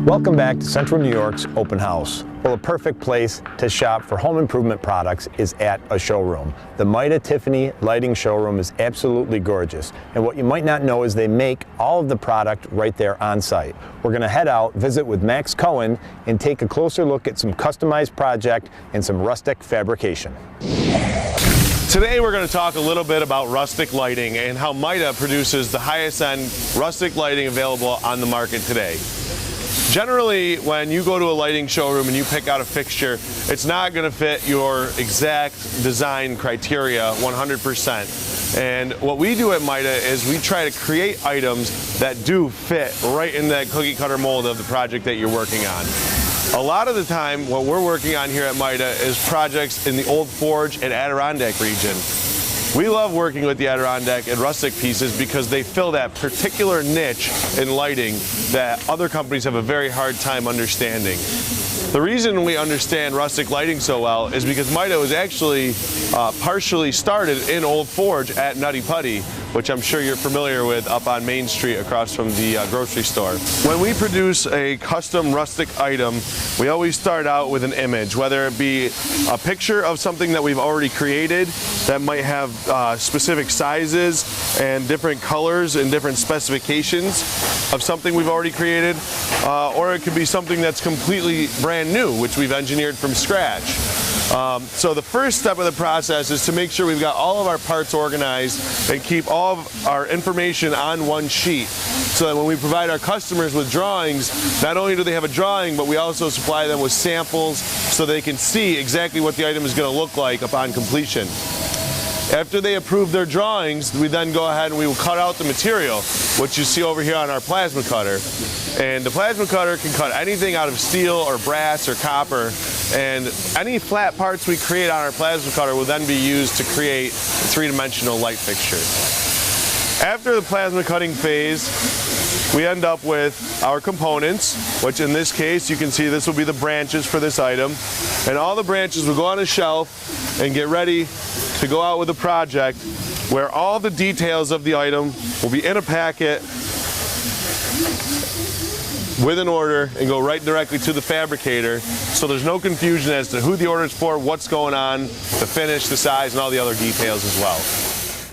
Welcome back to Central New York's Open House. Well, a perfect place to shop for home improvement products is at a showroom. The Meyda Tiffany lighting showroom is absolutely gorgeous. And what you might not know is they make all of the product right there on site. We're going to head out, visit with Max Cohen, and take a closer look at some customized project and some rustic fabrication. Today we're going to talk a little bit about rustic lighting and how Meyda produces the highest end rustic lighting available on the market today. Generally, when you go to a lighting showroom and you pick out a fixture, it's not going to fit your exact design criteria 100%. And what we do at Meyda is we try to create items that do fit right in that cookie cutter mold of the project that you're working on. A lot of the time, what we're working on here at Meyda is projects in the Old Forge and Adirondack region. We love working with the Adirondack and rustic pieces because they fill that particular niche in lighting that other companies have a very hard time understanding. The reason we understand rustic lighting so well is because Meyda was actually partially started in Old Forge at Nutty Putty, which I'm sure you're familiar with up on Main Street across from the grocery store. When we produce a custom rustic item, we always start out with an image, whether it be a picture of something that we've already created that might have specific sizes and different colors and different specifications of something we've already created, or it could be something that's completely brand new, which we've engineered from scratch. So the first step of the process is to make sure we've got all of our parts organized and keep all of our information on one sheet, so that when we provide our customers with drawings, not only do they have a drawing, but we also supply them with samples so they can see exactly what the item is going to look like upon completion. After they approve their drawings, we then go ahead and we will cut out the material, which you see over here on our plasma cutter. And the plasma cutter can cut anything out of steel or brass or copper, and any flat parts we create on our plasma cutter will then be used to create a three-dimensional light fixture. After the plasma cutting phase, we end up with our components, which in this case you can see this will be the branches for this item, and all the branches will go on a shelf and get ready to go out with a project where all the details of the item will be in a packet with an order and go right directly to the fabricator, so there's no confusion as to who the order is for, what's going on, the finish, the size, and all the other details as well.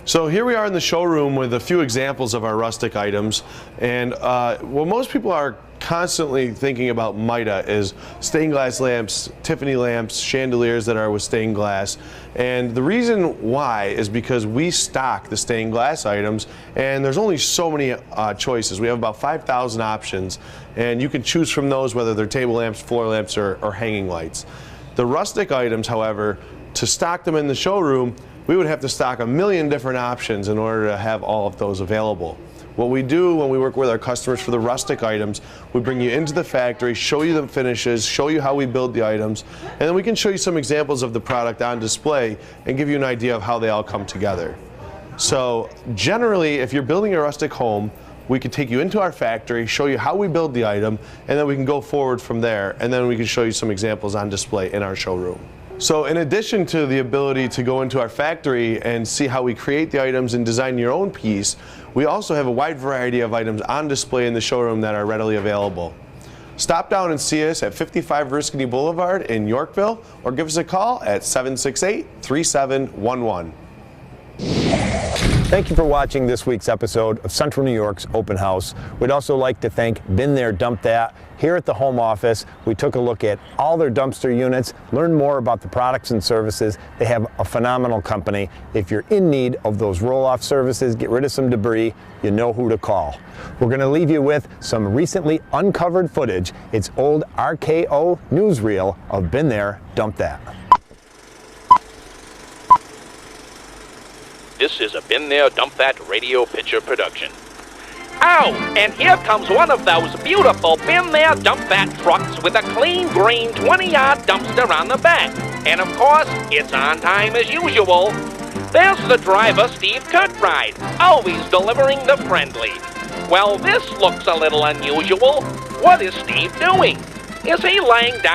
So here we are in the showroom with a few examples of our rustic items, and what most people are constantly thinking about Meyda is stained glass lamps, Tiffany lamps, chandeliers that are with stained glass. And the reason why is because we stock the stained glass items, and there's only so many choices. We have about 5,000 options, and you can choose from those whether they're table lamps, floor lamps, or hanging lights. The rustic items, however, to stock them in the showroom, we would have to stock a million different options in order to have all of those available. What we do when we work with our customers for the rustic items, we bring you into the factory, show you the finishes, show you how we build the items, and then we can show you some examples of the product on display and give you an idea of how they all come together. So generally, if you're building a rustic home, we can take you into our factory, show you how we build the item, and then we can go forward from there, and then we can show you some examples on display in our showroom. So in addition to the ability to go into our factory and see how we create the items and design your own piece, we also have a wide variety of items on display in the showroom that are readily available. Stop down and see us at 55 Riscany Boulevard in Yorkville, or give us a call at 768-3711. Thank you for watching this week's episode of Central New York's Open House. We'd also like to thank Been There, Dump That. Here at the home office, we took a look at all their dumpster units, learned more about the products and services. They have a phenomenal company. If you're in need of those roll-off services, get rid of some debris, you know who to call. We're going to leave you with some recently uncovered footage. It's old RKO newsreel of Been There, Dump That. This is a Been There, Dump That radio picture production. Oh, and here comes one of those beautiful Been There, Dump That trucks with a clean green 20-yard dumpster on the back. And of course, it's on time as usual. There's the driver, Steve Kirkbride, always delivering the friendly. Well, this looks a little unusual. What is Steve doing? Is he laying down